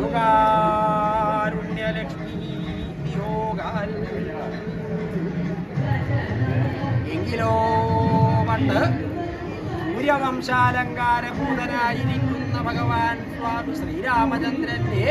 ഗുരുകാരുണ്യലക്ഷ്മി വിയോഗാൽ എങ്കിലോ പണ്ട് സൂര്യവംശാലങ്കാരഭൂതനായിരിക്കുന്ന ഭഗവാൻ സ്വാമി ശ്രീരാമചന്ദ്രന്റെ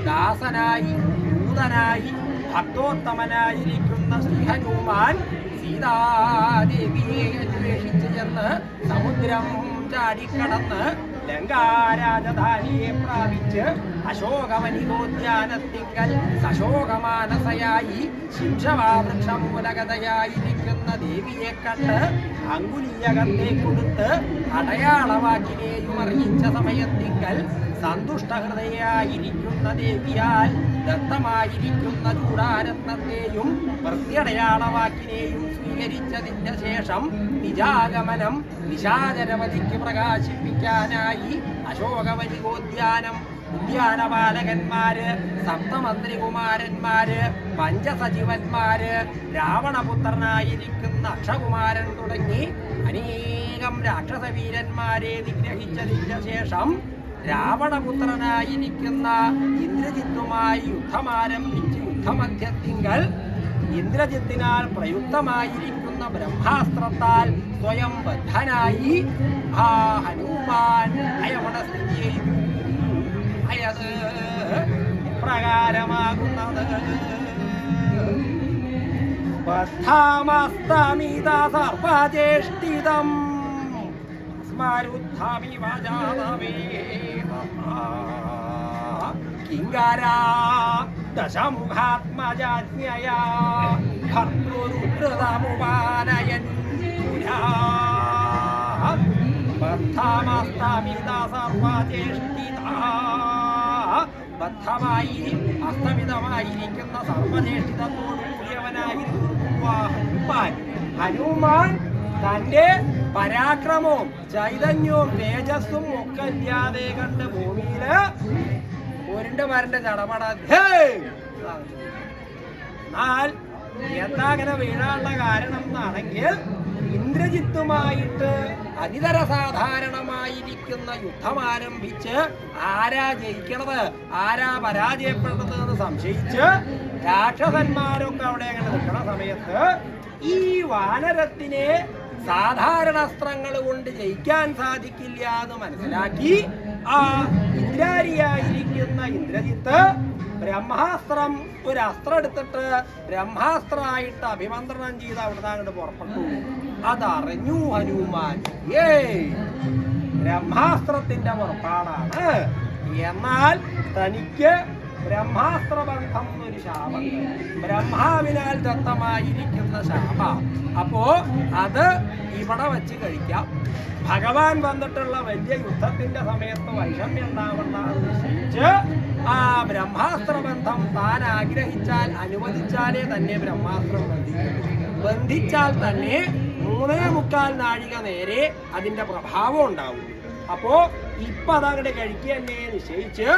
ദാസനായി ഭൂതനായി ഭക്തോത്തമനായിരിക്കുന്ന ശ്രീഹനുമാൻ സീതാദേവിയെ അന്വേഷിച്ച് ചെന്ന് സമുദ്രം ചാടിക്കടന്ന് ലങ്കാരാജധാനിയെ പ്രാപിച്ച് അശോകവനികോദ്യാനത്തിങ്കൽ സശോകമാനസയായി ശിംശവാവൃക്ഷമൂലകതയായിരിക്കുന്ന ദേവിയെ കണ്ട് അങ്കുലീയകത്തെ കൊടുത്ത് അടയാളവാക്കിനെയും അറിയിച്ച സമയത്തിങ്കൽ സന്തുഷ്ടഹൃദയായിരിക്കുന്ന ദേവിയാൽ ദത്തമായിരിക്കുന്ന ചൂടാരത്നത്തെയും പ്രത്യടയാളവാക്കിനെയും സ്വീകരിച്ചതിന്റെ ശേഷം നിജാഗമനം നിശാചരവതിക്ക് പ്രകാശിപ്പിക്കാനായി അശോകവനികോദ്യാനം ഉദ്യാനപാലകന്മാര് സപ്തമന്ത്രികുമാരന്മാര് പഞ്ചസജീവന്മാര് രാവണപുത്രനായിരിക്കുന്ന അക്ഷകുമാരൻ തുടങ്ങി അനേകം രാക്ഷസവീരന്മാരെ നിഗ്രഹിച്ചതിന് ശേഷം രാവണപുത്രനായിരിക്കുന്ന ഇന്ദ്രജിത്തുമായി യുദ്ധമാരംഭിച്ച് യുദ്ധമധ്യത്തിങ്കൽ ഇന്ദ്രജിത്തിനാൽ പ്രയുക്തമായിരിക്കുന്ന ബ്രഹ്മാസ്ത്രത്താൽ സ്വയം ബദ്ധനായി ആ ഹനുമാൻ അയമണസ്ഥിതിയെ അയത് പ്രകാരമാകുന്നത് ബദ്ധാമസ്തമിത സർവചേഷ്ടിതം സ്മരുദ്ധാമി വജാതവേ കിങ്കാരാ ദശമുഖാത്മജാജ്ഞയാ ഭർതൃരുദ്രതമുപാനയൻ പുരാ ബദ്ധാമസ്തമിത സർവചേഷ്ടിതാ ബദ്ധമായി അസ്തമിതമായിരിക്കുന്ന സർവചേഷ്ടിതത്തോടു കൂടിയവനായിരുന്നു ഹനുമാൻ തന്റെ പരാക്രമവും ചൈതന്യവും തേജസ്സും ഒക്കെ ഇല്ലാതെ കണ്ട് ഭൂമിയില് ഒരിണ്ട് മരന്റെ ചടപട എന്നാൽ എന്താ അങ്ങനെ വീഴാനുള്ള കാരണം എന്നാണെങ്കിൽ ഇന്ദ്രജിത്തുമായിട്ട് അതിതര സാധാരണമായിരിക്കുന്ന യുദ്ധം ആരംഭിച്ച് ആരാ ജയിക്കണത് ആരാ പരാജയപ്പെടുന്നത് എന്ന് സംശയിച്ച് രാക്ഷസന്മാരൊക്കെ അവിടെ അങ്ങനെ നിൽക്കുന്ന സമയത്ത് ഈ വാനരത്തിനെ സാധാരണ അസ്ത്രങ്ങൾ കൊണ്ട് ജയിക്കാൻ സാധിക്കില്ല എന്ന് മനസ്സിലാക്കി ആ ഇന്ദ്രാരിയായിരിക്കുന്ന ഇന്ദ്രജിത്ത് ബ്രഹ്മാസ്ത്രം ഒരു അസ്ത്രം എടുത്തിട്ട് ബ്രഹ്മാസ്ത്രമായിട്ട് അഭിമന്ത്രണം ചെയ്ത് അവിടുന്ന് അങ്ങോട്ട് പുറപ്പെട്ടു. അതറിഞ്ഞു ഹനുമാൻ. ബ്രഹ്മാസ്ത്രത്തിന്റെ പുറപ്പാടാണ്. എന്നാൽ തനിക്ക് ബ്രഹ്മാസ്ത്രബന്ധം എന്നൊരു ശാപം, ബ്രഹ്മാവിനാൽ ദത്തമായിരിക്കുന്ന ശാപ. അപ്പോ അത് ഇവിടെ വെച്ച് കഴിക്കാം. ഭഗവാൻ വന്നിട്ടുള്ള വലിയ യുദ്ധത്തിന്റെ സമയത്ത് വൈഷമ്യം ഉണ്ടാവണ്ടെന്ന് നിശ്ചയിച്ച് ആ ബ്രഹ്മാസ്ത്രബന്ധം താൻ ആഗ്രഹിച്ചാൽ അനുവദിച്ചാലേ തന്നെ ബ്രഹ്മാസ്ത്രം ബന്ധിച്ചാൽ തന്നെ 3.25 നാഴിക നേരെ അതിന്റെ പ്രഭാവം ഉണ്ടാവും. അപ്പോ ഇപ്പൊ അതങ്ങോട്ട് കഴിക്കുക തന്നെ നിശ്ചയിച്ച്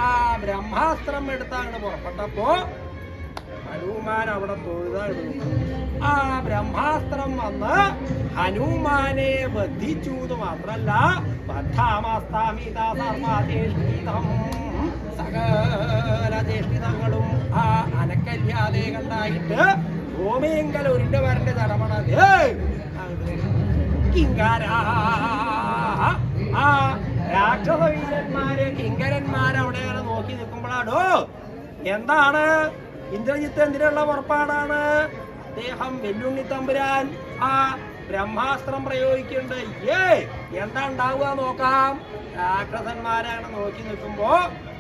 ആ ബ്രഹ്മാസ്ത്രം എടുത്ത് അങ്ങോട്ട് പുറപ്പെട്ടപ്പോ ഹനുമാൻ അവിടെ തൊഴുതായിരുന്നു. ആ ബ്രഹ്മാസ്ത്രം വന്ന് ഹനുമാനെ ബന്ധിച്ചു എന്ന് മാത്രല്ല സകല ചേഷ്ടിതങ്ങളും ആ അനക്കല്ലാതെ കണ്ടായിട്ട് ഭൂമിയെങ്കൽ ഉരുണ്ട് വരന്റെ തടപണത് കിങ്കാരാ ആ രാക്ഷസ വീരന്മാര് കിങ്കരന്മാരവിടെയാണ് നോക്കി നിൽക്കുമ്പോഴാണോ എന്താണ് ഇന്ദ്രജിത്ത് എന്തിനുള്ള പുറപ്പാടാണ്? അദ്ദേഹം വെല്ലുണ്ണി തമ്പുരാൻ ആ ബ്രഹ്മാസ്ത്രം പ്രയോഗിക്കുന്നുണ്ട്. എന്താ ഉണ്ടാവുക നോക്കാം. രാക്ഷസന്മാരാണ് നോക്കി നിൽക്കുമ്പോ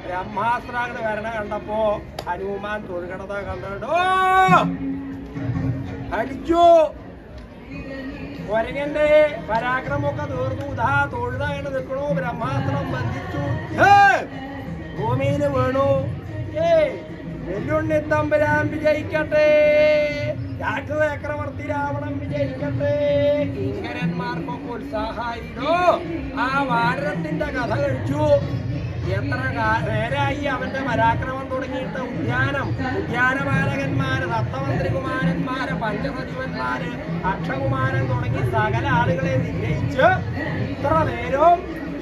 ബ്രഹ്മാസ്ത്രം അങ്ങോട്ട് വരണ കണ്ടപ്പോ ഹനുമാൻ തൊഴുകണത കണ്ടോ ഹരിച്ചു. ഒരങ്ങന്റെ പരാക്രമമൊക്കെ തീർന്നു. ഇതാ തൊഴുതായിട്ട് നിൽക്കണു. ബ്രഹ്മാസ്ത്രം ബന്ധിച്ചു. ഭൂമിയിൽ വീണു. വെല്ലുണ്ണി തമ്പുരാൻ വിജയിക്കട്ടെ. രാക്ഷസ ചക്രവർത്തി രാവണൻ വിജയിക്കട്ടെ. കിങ്കരന്മാർക്കൊക്കെ ഉത്സാഹമായിരുന്നു. ആ വാനരത്തിന്റെ കഥ കഴിച്ചു. എത്ര നേരായി അവന്റെ പരാക്രമം തുടങ്ങിയിട്ട് ഉദ്യാനപാലകന്മാര് സപ്തമന്ത്രികുമാരന്മാര് പഞ്ചസജീവന്മാര് അക്ഷകുമാരൻ തുടങ്ങി സകല ആളുകളെ നിഗ്രഹിച്ച് ഇത്ര നേരവും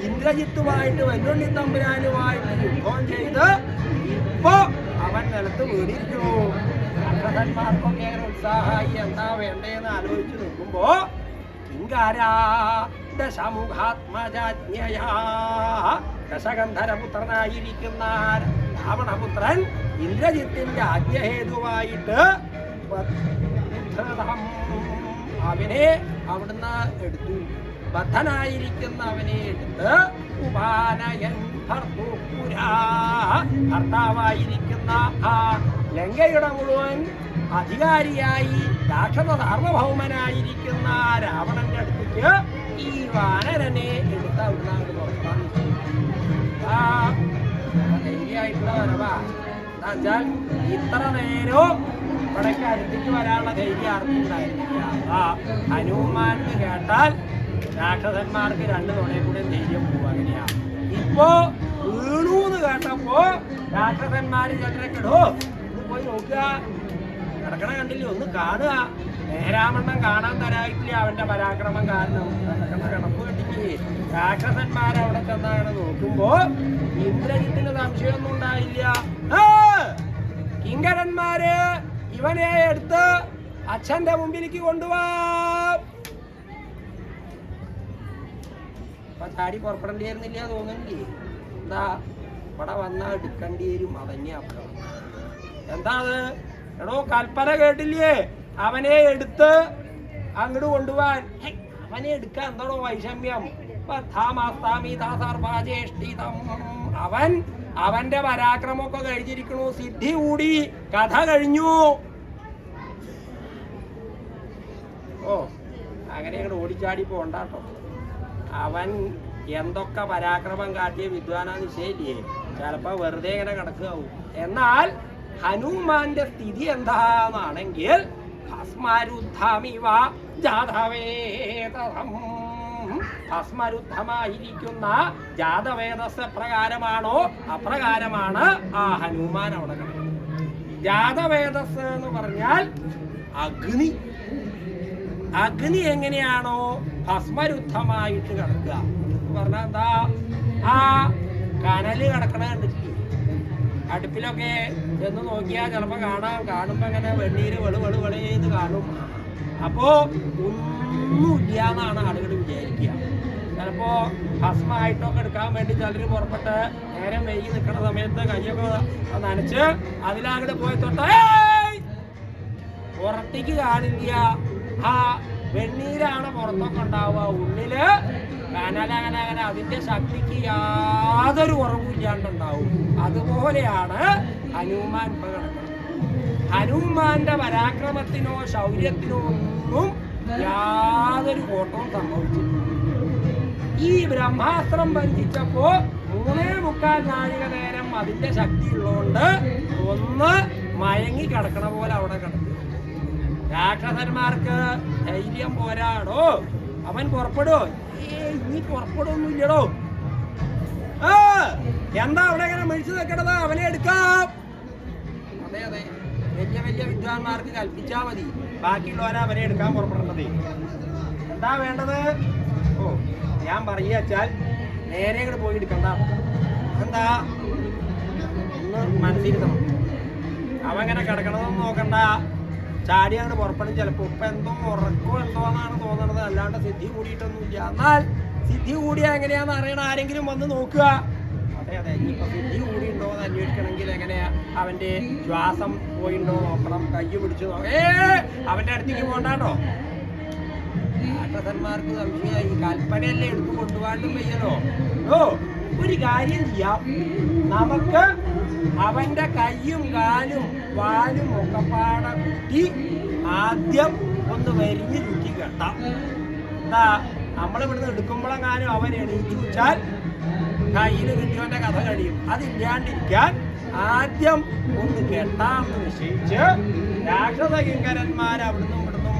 ഇന്ദ്രജിത്തുമായിട്ട് വെല്ലുണ്ണി തമ്പുരാനുമായിട്ട് യുദ്ധം ചെയ്ത് നിലത്ത് വീണിരിക്കുന്നു. രാക്ഷസന്മാർക്കൊക്കെ അങ്ങനെ ഉത്സാഹമായി എന്താ വേണ്ടേന്ന് ആലോചിച്ച് നിൽക്കുമ്പോ കിങ്കാരാ ദശമുഖാത്മജാജ്ഞയാ ദശകന്ധരപുത്രനായിരിക്കുന്ന രാവണപുത്രൻ ഇന്ദ്രജിത്തിന്റെ ആജ്ഞഹേതുവായിട്ട് അവനെ അവിടുന്ന് എടുത്തു. ബദ്ധനായിരിക്കുന്ന അവനെ എടുത്ത് ഉപാനയൻ ഭർത്താവായിരിക്കുന്ന ആ ലങ്കയുടെ മുഴുവൻ അധികാരിയായി രാക്ഷസ സാർവഭൗമനായിരിക്കുന്ന രാവണന്റെ അടുത്തേക്ക് ഈ വാനരനെ എടുത്ത് അവിടുന്ന് അങ്ങോട്ട് പുറത്താണ് ധൈര്യമായിട്ടുള്ള വരവാ. എന്താ വെച്ചാൽ ഇത്ര നേരവും ഇവിടേക്ക് അടുത്തേക്ക് വരാനുള്ള ധൈര്യം ആർക്കുണ്ടായിരിക്കില്ല. ഹനുമാൻ കേട്ടാൽ രാക്ഷസന്മാർക്ക് രണ്ടു തുണയെ കൂടെ ധൈര്യം പോവുക. അങ്ങനെയാ ഇപ്പോ വീണൂന്ന് കേട്ടപ്പോ രാക്ഷസന്മാര് ചന്ദ്രക്കിടോ ഒന്ന് പോയി നോക്കുക, കിടക്കണ കണ്ടില്ലേ, ഒന്ന് കാണുക. നേരാമണ്ണം കാണാൻ തരായിട്ടില്ല അവന്റെ പരാക്രമം കാരണം. കിടക്കണ കിടപ്പ് കെട്ടിക്ക് രാക്ഷസന്മാരവിടെ ചെന്നാണ് നോക്കുമ്പോ ഇന്ദ്രജിത്തിന് സംശയമൊന്നും ഉണ്ടായില്ല. കിങ്കരന്മാര് ഇവനെ എടുത്ത് അച്ഛന്റെ മുമ്പിലേക്ക് കൊണ്ടുപോവാ. അപ്പൊ ചാടി പുറപ്പെടേണ്ടി വരുന്നില്ല തോന്നുന്നില്ലേ? എന്താ ഇവിടെ വന്നാ എടുക്കേണ്ടി വരും. അതന്നെ അപ്പുറം എന്താ അത്? എടോ കൽപ്പന കേട്ടില്ലേ? അവനെ എടുത്ത് അങ്ങോട്ട് കൊണ്ടുപോവാൻ. അവനെ എടുക്കാൻ എന്താണോ വൈഷമ്യം? അവൻ അവന്റെ പരാക്രമമൊക്കെ കഴിഞ്ഞിരിക്കണു, സിദ്ധി കൂടി, കഥ കഴിഞ്ഞു. ഓ അങ്ങനെ അങ്ങോട്ട് ഓടിച്ചാടി പോണ്ടാട്ടോ. അവൻ എന്തൊക്കെ പരാക്രമം കാട്ടിയ വിദ്വാനാന്ന് നിശ്ചയില്ലേ, ചിലപ്പോ വെറുതെ ഇങ്ങനെ കിടക്കുകയാവും. എന്നാൽ ഹനുമാന്റെ സ്ഥിതി എന്താണെണെങ്കിൽ ഭസ്മരുദ്ധമിവ ജാതവേദം, ഭസ്മരുദ്ധമായിരിക്കുന്ന ജാതവേദസ് പ്രകാരമാണോ അപ്രകാരമാണ് ആ ഹനുമാൻ അവിടെ കിടക്കുന്നത്. ജാതവേദസ് എന്ന് പറഞ്ഞാൽ അഗ്നി. അഗ്നി എങ്ങനെയാണോ ഭസ്മരുദ്ധമായിട്ട് കിടക്കുക എന്ന് പറഞ്ഞാൽ എന്താ? ആ കനല് കിടക്കണ കണ്ടിട്ട് അടുപ്പിലൊക്കെ ചെന്ന് നോക്കിയാൽ ചിലപ്പോൾ കാണുമ്പോ ഇങ്ങനെ വെണ്ണീര് വെളുവെളുവെളിന്ന് കാണും. അപ്പോ ഒന്നുമില്ല എന്നാണ് ആളുകൾ വിചാരിക്കുക. ചിലപ്പോ ഭസ്മമായിട്ടൊക്കെ എടുക്കാൻ വേണ്ടി ചിലർ പുറപ്പെട്ട് നേരം വൈകി നിൽക്കുന്ന സമയത്ത് കയ്യൊക്കെ നനച്ച് അതിലങ്ങോട്ട് പോയി തൊട്ട പുറത്തേക്ക് കാണില്ല. ആ വെണ്ണീരാണ് പുറത്തൊക്കെ ഉണ്ടാവുക. ഉള്ളില് കനലങ്ങനെ അതിന്റെ ശക്തിക്ക് യാതൊരു കുറവും ഇല്ലാണ്ടുണ്ടാവും. അതുപോലെയാണ് ഹനുമാൻ ഇപ്പൊ കിടക്കുന്നത്. ഹനുമാന്റെ പരാക്രമത്തിനോ ശൗര്യത്തിനോ ഒന്നും യാതൊരു കോട്ടവും സംഭവിച്ചില്ല. ഈ ബ്രഹ്മാസ്ത്രം ബന്ധിച്ചപ്പോ 3.25 നാഴിക നേരം അതിന്റെ ശക്തി ഉള്ളതുകൊണ്ട് ഒന്ന് മയങ്ങി കിടക്കണ പോലെ അവിടെ കിടക്കും. രാക്ഷസന്മാർക്ക് ധൈര്യം പോരാടോ. അവൻ പുറപ്പെടുവോ? ഇനി പുറപ്പെടുവൊന്നുമില്ലടോ. എന്താ അവിടെ ഇങ്ങനെ മേടിച്ചു വെക്കണത്? അവനെ എടുക്കാം. അതെ അതെ, വലിയ വലിയ വിദ്വാൻമാർക്ക് കൽപ്പിച്ചാൽ മതി, ബാക്കിയുള്ളവരെ അവനെ എടുക്കാൻ പുറപ്പെടേണ്ടത്. എന്താ വേണ്ടത്? ഓ ഞാൻ പറയുകച്ചാൽ നേരെ ഇങ്ങോട്ട് പോയി എടുക്കണ്ട. എന്താ ഒന്ന് മനസ്സിരുത്തണം. അവങ്ങനെ കിടക്കണതൊന്നും നോക്കണ്ട, ചാടി അങ്ങോട്ട് പുറപ്പെടും. ചിലപ്പോൾ ഇപ്പം എന്തോ ഉറക്കോ എന്തോന്നാണ് തോന്നണത്, അല്ലാണ്ട് സിദ്ധി കൂടിയിട്ടൊന്നുമില്ല. എന്നാൽ സിദ്ധി കൂടിയാ എങ്ങനെയാന്ന് അറിയണ ആരെങ്കിലും വന്ന് നോക്കുക. അതെ അതെ, ഇനിയിപ്പോ സിദ്ധി കൂടി ഉണ്ടോ എന്ന് അന്വേഷിക്കണമെങ്കിൽ എങ്ങനെയാ? അവന്റെ ശ്വാസം പോയിണ്ടോ നോക്കണം, കൈ പിടിച്ചു അവന്റെ അടുത്തേക്ക് പോകണ്ടോ. രാക്ഷസന്മാർക്ക് സംശയമായി. കൽപ്പനയല്ലേ എടുത്തു കൊണ്ടുപോകാണ്ടും വയ്യല്ലോ. ഓ ഒരു കാര്യം ചെയ്യാം, നമുക്ക് അവന്റെ കയ്യും കാലും വാലും ഒക്കെ പാടെ കുത്തി ആദ്യം ഒന്ന് വരിഞ്ഞ് ചുറ്റി കെട്ടാം. എന്താ നമ്മളിവിടുന്ന് എടുക്കുമ്പോഴെങ്ങാനും അവൻ എണീച്ചു വെച്ചാൽ കയ്യിൽ കിട്ടിയവന്റെ കഥ കഴിയും. അതില്ലാണ്ടിരിക്കാൻ ആദ്യം ഒന്ന് കെട്ടാമെന്ന് നിശ്ചയിച്ച് രാക്ഷസ കിങ്കരന്മാർ അവിടുന്നും ഇവിടുന്നും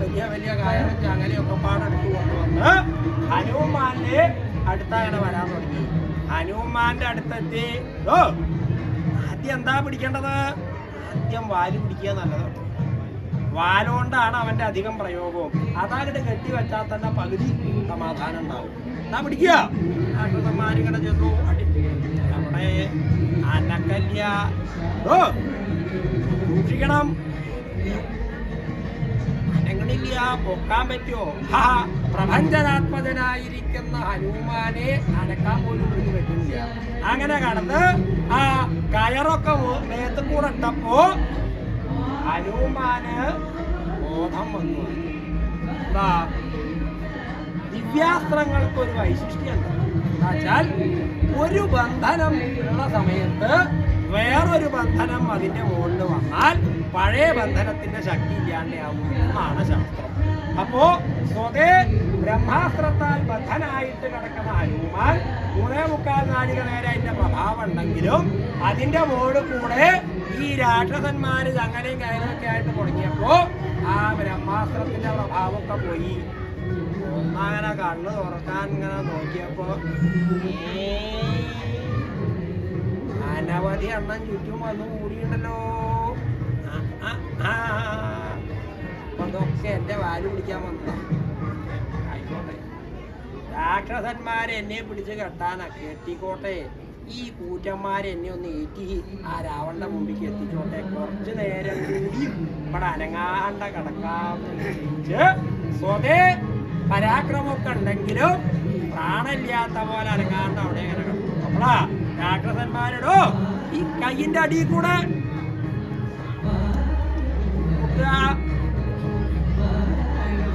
വലിയ വലിയ കയറും ചങ്ങലയൊക്കെ പാടെടുത്ത് കൊണ്ടുവന്ന് ഹനുമാന്റെ അടുത്തങ്ങനെ വരാൻ തുടങ്ങി. ഹനുമാന്റെ അടുത്തെത്തി. ആദ്യം എന്താ പിടിക്കേണ്ടത്? ആദ്യം വാല് പിടിക്കുക നല്ലത്. വാലുകൊണ്ടാണ് അവന്റെ അധികം പ്രയോഗവും. അതങ്ങോട്ട് കെട്ടി വെച്ചാൽ തന്നെ പകുതി സമാധാനം ഉണ്ടാവും. എന്താ പിടിക്കുക? രാക്ഷസന്മാരിങ്ങനെ ചെന്നു അടി. നമ്മുടെ അനക്ക അനക്കല്ല. ഓ സൂക്ഷിക്കണം, അനങ്ങണില്ല, പൊക്കാൻ പറ്റുമോ? പ്രപഞ്ചനാത്മജനായിരിക്കുന്ന ഹനുമാനെ അനക്കാൻ പോലും എനിക്ക് പറ്റുന്നില്ല. അങ്ങനെ കടന്ന് ആ കയറൊക്കെ നേരത്തെ കൂടെ ഇട്ടപ്പോ ഹനുമാന് ബോധം വന്നു. എന്താ, ദിവ്യാസ്ത്രങ്ങൾക്കൊരു വൈശിഷ്ട്യമുണ്ട്. എന്നുവെച്ചാൽ ഒരു ബന്ധനം ഉള്ള സമയത്ത് വേറൊരു ബന്ധനം അതിന്റെ മുകളിൽ വന്നാൽ പഴയ ബന്ധനത്തിന്റെ ശക്തി ഇല്ലാണ്ടാവും എന്നാണ് ശാസ്ത്രം. അപ്പോ സ്വതേ ബ്രഹ്മാസ്ത്രത്താൽ ബദ്ധനായിട്ട് കിടക്കുന്ന ഹനുമാൻ 3.25 നാഴിക നേരം അതിന്റെ പ്രഭാവം ഉണ്ടെങ്കിലും അതിന്റെ മുകളിൽ കൂടെ ഈ രാക്ഷസന്മാര് അങ്ങനെയും കയറൊക്കെ ആയിട്ട് തുടങ്ങിയപ്പോ ആ ബ്രഹ്മാസ്ത്രത്തിന്റെ പ്രഭാവമൊക്കെ പോയി. അങ്ങനെ കണ്ണു തുറക്കാൻ ഇങ്ങനെ നോക്കിയപ്പോ അനവധി എണ്ണം ചുറ്റും വന്ന് കൂടിയുണ്ടല്ലോ. അതൊക്കെ എന്റെ വാല് പിടിക്കാൻ വന്നതാ. ആയിക്കോട്ടെ, രാക്ഷസന്മാരെ എന്നെ പിടിച്ച് കെട്ടാനാ, കെട്ടിക്കോട്ടെ. ഈ കൂറ്റന്മാരെ എന്നെ ഒന്ന് ഏറ്റി ആ രാവണന്റെ മുമ്പിലേക്ക് എത്തിച്ചോട്ടെ. കുറച്ചു നേരം കൂടി ഇവിടെ അനങ്ങാണ്ട കിടക്കാന്ന് സ്വതേ പരാക്രമമൊക്കെ ഉണ്ടെങ്കിലും പ്രാണമില്ലാത്ത പോലെ അനങ്ങാണ്ട് അവിടെ ഇങ്ങനെ കിടക്കും. അപ്പളാ രാക്ഷസന്മാരോടോ ഈ കയ്യിന്റെ അടിയിൽ കൂടെ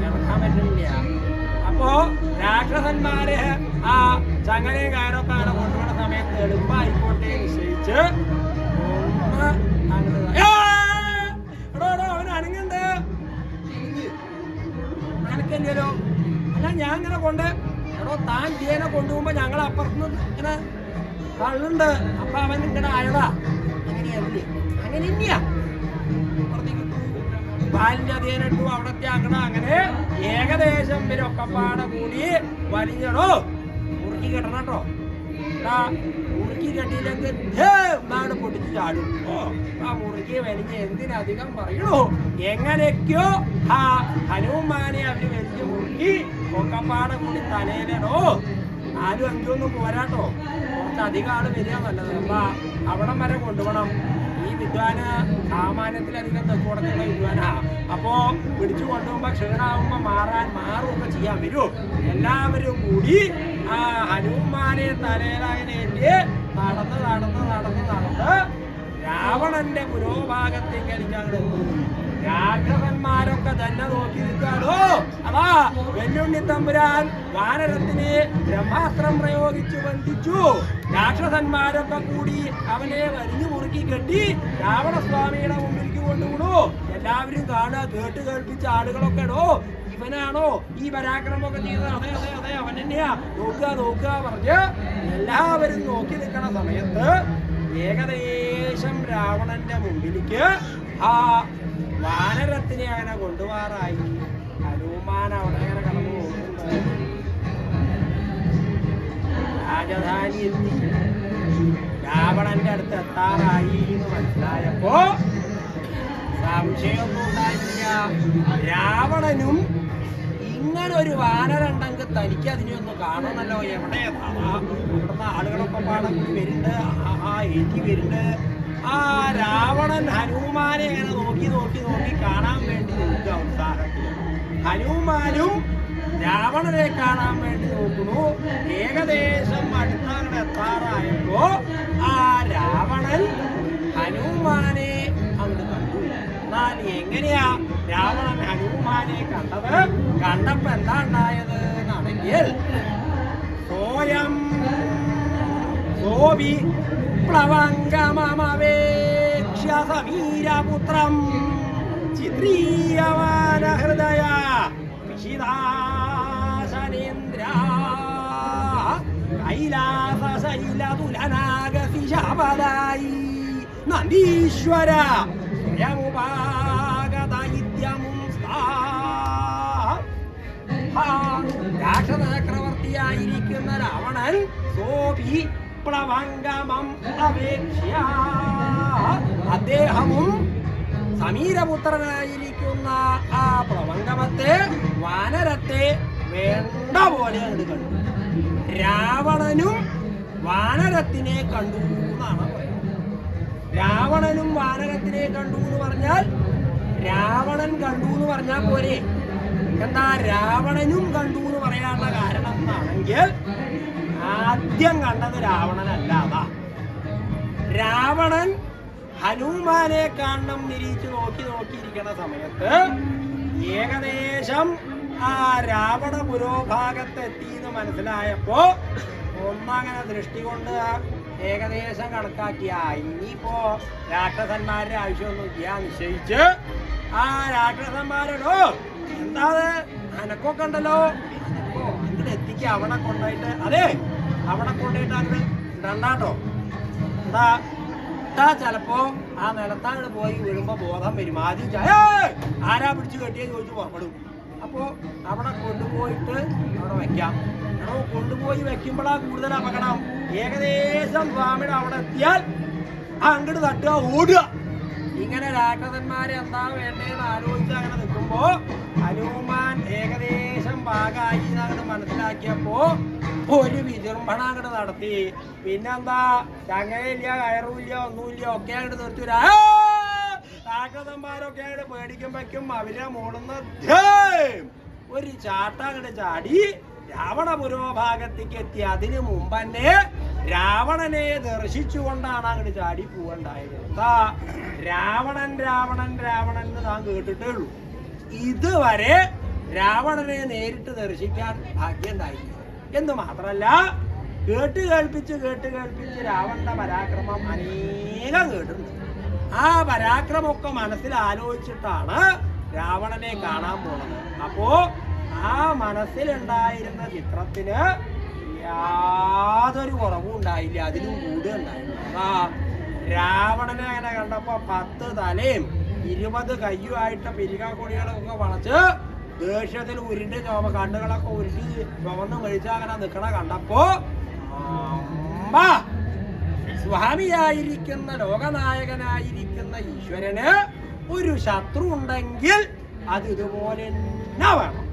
കിടക്കാൻ പറ്റുന്നില്ല. അപ്പോ രാക്ഷസന്മാര് ആ ചങ്ങലയും കയറൊക്കെ അങ്ങനെ കൊണ്ടുപോകുന്ന സമയത്ത് എളുപ്പമായിക്കോട്ടെ നിശ്ചയിച്ച് അവന് അനങ്ങണ്ട് അനക്കല്ലോ. അല്ല ഞാൻ ഇങ്ങനെ കൊണ്ട് എടോ താൻ ജീവനെ കൊണ്ടുപോകുമ്പോ ഞങ്ങൾ അപ്പുറത്തുനിന്ന് ഇങ്ങനെ കള്ളുണ്ട്. അപ്പൊ അവൻ ഇങ്ങനെ ആയതാ. അങ്ങനെയല്ലേ? അങ്ങനെ ഇല്ല. ബാലിന്റെ അധീനട്ടു അവിടത്തെ അങ്ങനെ ഏകദേശം ഇവരൊക്കെ പാടെ കൂടി വലിഞ്ഞടോ മുറുക്കി കെട്ടണം കേട്ടോ. മുറുക്കി കെട്ടിയില്ലെങ്കിൽ ഒന്നാണ് പൊട്ടിച്ച് ചാടും. ആ മുറുക്കി വലിഞ്ഞ് എന്തിനധികം പറയണോ എങ്ങനെയൊക്കെയോ ആ ഹനുമാനെ അവര് വലിഞ്ഞ് മുറുക്കി ഒക്കപ്പാടെ കൂടി തലയിലടോ 4-5 ഒന്നും പോരാട്ടോ, കുറച്ചധികം ആള് വരിക നല്ലത്. അപ്പൊ അവിടം വരെ കൊണ്ടുപോകണം. ഈ വിദ്വാന് സാമാന്യത്തിലധികം തെക്ക് കൊടുക്കുന്ന വിദ്വാനാ. അപ്പോ പിടിച്ചു കൊണ്ടുപോകുമ്പോ ക്ഷീണാവുമ്പോ മാറുമൊക്കെ ചെയ്യാൻ വരൂ. എല്ലാവരും കൂടി ആ ഹനുമാനെ തലയിലതിനേറ്റ് നടന്ന് രാവണന്റെ പുരോഭാഗത്തേക്ക് അടിച്ചങ്ങ് രാക്ഷസന്മാരൊക്കെ തന്നെ നോക്കി നിൽക്കാടോ. അതാ വെല്ലുണ്ണി തമ്പുരാൻ വാനരത്തിന് ബ്രഹ്മാസ്ത്രം പ്രയോഗിച്ചു ബന്ധിച്ചു. രാക്ഷസന്മാരൊക്കെ കൂടി അവനെ വലിഞ്ഞു മുറുക്കി കെട്ടി രാവണസ്വാമിയുടെ മുമ്പിലേക്ക് കൊണ്ടുവിടൂ. എല്ലാവരും കാണുക, കേൾപ്പിച്ച ആളുകളൊക്കെ ഇടോ ഇവനാണോ ഈ പരാക്രമമൊക്കെ ചെയ്തത്? അതെ അതെ അതെ അവൻ തന്നെയാ, നോക്കുക പറഞ്ഞ് എല്ലാവരും നോക്കി നിൽക്കണ സമയത്ത് ഏകദേശം രാവണന്റെ മുമ്പിലേക്ക് ആ വാനരത്തിനെ അങ്ങനെ കൊണ്ടുപോകാറായി. ഹനുമാൻ അവിടെ അങ്ങനെ കടന്നു പോകുന്നുണ്ട്. രാജധാനി എത്തി രാവണന്റെ അടുത്ത് എത്താറായി എന്ന് മനസ്സിലായപ്പോ സംശയമൊന്നും ഉണ്ടായില്ല. രാവണനും ഇങ്ങനൊരു വാനരുണ്ടെങ്കിൽ തനിക്ക് അതിനെ ഒന്ന് കാണണമല്ലോ. എവിടെ ഇവിടുന്ന് ആളുകളൊക്കെ പാടം വരുന്നുണ്ട്, ഏറ്റി വരുന്നുണ്ട്. ആ രാവണൻ ഹനുമാനെ ഇങ്ങനെ നോക്കി കാണാൻ വേണ്ടി നോക്കുക ഉത്സാഹത്തിൽ. ഹനുമാനും രാവണനെ കാണാൻ വേണ്ടി നോക്കുന്നു. ഏകദേശം അടുത്തവിടെ എത്താറായപ്പോ ആ രാവണൻ ഹനുമാനെ അങ്ങോട്ട് കണ്ടു. എന്നാൽ എങ്ങനെയാ രാവണൻ ഹനുമാനെ കണ്ടത്? കണ്ടപ്പോ എന്താ ഉണ്ടായത് എന്നാണെങ്കിൽ സ്വയം സോവി പ്ലവംഗമവേക്ഷ്യ സമീരപുത്രം ചിത്രീയമാന ഹൃദയ വിശിദാശനേന്ദ്ര കൈലാസശൈലതുലനാഗസി ശാപദായി നന്ദീശ്വര രാക്ഷസചക്രവർത്തിയായിരിക്കുന്ന രാവണൻ സോപി പ്ലവംഗമം അപേക്ഷ്യ അദ്ദേഹവും സമീരപുത്രനായിരിക്കുന്ന ആ പ്ലവംഗമത്തെ വാനരത്തെ വേണ്ട പോലെ കണ്ടു. രാവണനും വാനരത്തിനെ കണ്ടു എന്നാണ് പറയുന്നത്. രാവണനും വാനരത്തിനെ കണ്ടു എന്ന് പറഞ്ഞാൽ രാവണൻ കണ്ടു എന്ന് പറഞ്ഞാൽ പോരെ? എന്താ രാവണനും കണ്ടു എന്ന് പറയാനുള്ള കാരണം എന്നാണെങ്കിൽ ആദ്യം കണ്ടത് രാവണനല്ലാതാ. രാവണൻ ഹനുമാനെ കാണണം നിരീച്ചു നോക്കിയിരിക്കുന്ന സമയത്ത് ഏകദേശം ആ രാവണ പുരോഭാഗത്തെത്തി എന്ന് മനസ്സിലായപ്പോ ഒന്നങ്ങനെ ദൃഷ്ടി കൊണ്ട് ഏകദേശം കണക്കാക്കിയ ഇനിയിപ്പോ രാക്ഷസന്മാരുടെ ആവശ്യമൊന്നുമില്ല നിശ്ചയിച്ച് ആ രാക്ഷസന്മാരോടോ എന്താ അനക്കൊക്കെ ഉണ്ടല്ലോ, അങ്ങോട്ട് എത്തിക്കുക, അവിടെ കൊണ്ടുപോയിട്ട് അതെ അവിടെ കൊണ്ടുപോയിട്ട് അങ്ങോട്ട് ഇടണ്ടാട്ടോ. എന്താ ചിലപ്പോ ആ നിലത്താങ്ങോട്ട് പോയി വീഴുമ്പോ ബോധം വരും. ആദ്യം ആരാ പിടിച്ചു കെട്ടിയെ ചോദിച്ചു പുറപ്പെടും. അപ്പോ അവിടെ കൊണ്ടുപോയിട്ട് അവിടെ വെക്കാം. കൊണ്ടുപോയി വെക്കുമ്പോഴാ കൂടുതൽ അപകടം. ഏകദേശം സ്വാമിയുടെ അവിടെ എത്തിയാൽ അങ്ങോട്ട് തട്ടുക, ഓടുക. ഇങ്ങനെ രാക്ഷസന്മാരെ എന്താ വേണ്ടതെന്ന് ആലോചിച്ച് അങ്ങനെ നിൽക്കുമ്പോ ഹനുമാൻ ഏകദേശം ഭാഗമായി അങ്ങോട്ട് മനസ്സിലാക്കിയപ്പോ ഒരു വിജൃംഭണ അങ്ങോട്ട് നടത്തി. പിന്നെന്താ ചങ്ങയില്ല, കയറുമില്ല, ഒന്നുമില്ല, ഒക്കെ അങ്ങോട്ട് നിർത്തി. രാക്ഷസന്മാരൊക്കെ അങ്ങോട്ട് പേടിക്കുമ്പോഴേക്കും അവരെ മൂടുന്ന ഒരു ചാട്ട അങ്ങോട്ട് ചാടി രാവണ പുരോഭാഗത്തേക്ക് എത്തി. അതിനു മുമ്പ് തന്നെ രാവണനെ ദർശിച്ചുകൊണ്ടാണ് അങ്ങോട്ട് ചാടി പോവണ്ടായത്. രാവണൻ രാവണൻ രാവണൻ എന്ന് താൻ കേട്ടിട്ടേ ഉള്ളൂ. ഇതുവരെ രാവണനെ നേരിട്ട് ദർശിക്കാൻ ഭാഗ്യമുണ്ടായില്ല. എന്ന് മാത്രല്ല കേട്ട് കേൾപ്പിച്ച് രാവണന്റെ പരാക്രമം അനേകം കേട്ടിട്ടുണ്ട്. ആ പരാക്രമമൊക്കെ മനസ്സിൽ ആലോചിച്ചിട്ടാണ് രാവണനെ കാണാൻ പോണത്. അപ്പോ ആ മനസ്സിലുണ്ടായിരുന്ന ചിത്രത്തിന് യാതൊരു കുറവും ഉണ്ടായില്ല, അതിലും കൂടുതൽ ഉണ്ടായിരുന്നു. രാവണനെ അങ്ങനെ കണ്ടപ്പോ 10 തലയും 20 കയ്യുമായിട്ട് പിരികാക്കൊടികളൊക്കെ വളച്ച് ദേഷ്യത്തിൽ ഉരുണ്ട് കണ്ണുകളൊക്കെ ഉരുട്ടി ചുവന്ന് കഴിച്ച് അങ്ങനെ നിൽക്കണ കണ്ടപ്പോ സ്വാമിയായിരിക്കുന്ന ലോകനായകനായിരിക്കുന്ന ഈശ്വരന് ഒരു ശത്രു ഉണ്ടെങ്കിൽ അത് ഇതുപോലെ തന്നെ വേണം.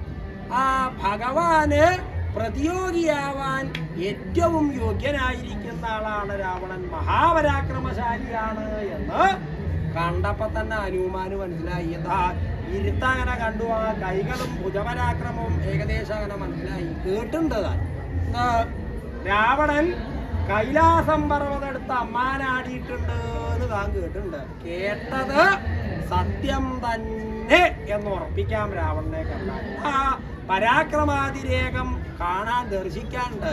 ആ ഭഗവാന് പ്രതിയോഗിയാവാൻ ഏറ്റവും യോഗ്യനായിരിക്കുന്ന ആളാണ് രാവണൻ, മഹാപരാക്രമശാലിയാണ് എന്ന് കണ്ടപ്പോ തന്നെ ഹനുമാന് മനസ്സിലായി. എന്താ ഇരുത്തങ്ങനെ കണ്ടു, ആ കൈകളും ഭുജപരാക്രമവും ഏകദേശം അങ്ങനെ മനസ്സിലായി. കേട്ടിട്ടുണ്ട് താൻ രാവണൻ കൈലാസം പർവ്വതെടുത്ത് അമ്മാനാടിയിട്ടുണ്ട് എന്ന് താൻ കേട്ടിട്ടുണ്ട്. കേട്ടത് സത്യം തന്നെ എന്ന് ഉറപ്പിക്കാം രാവണനെ കണ്ടാൽ. ആ പരാക്രമാതിരേകം കാണാൻ ദർശിക്കാനുണ്ട്.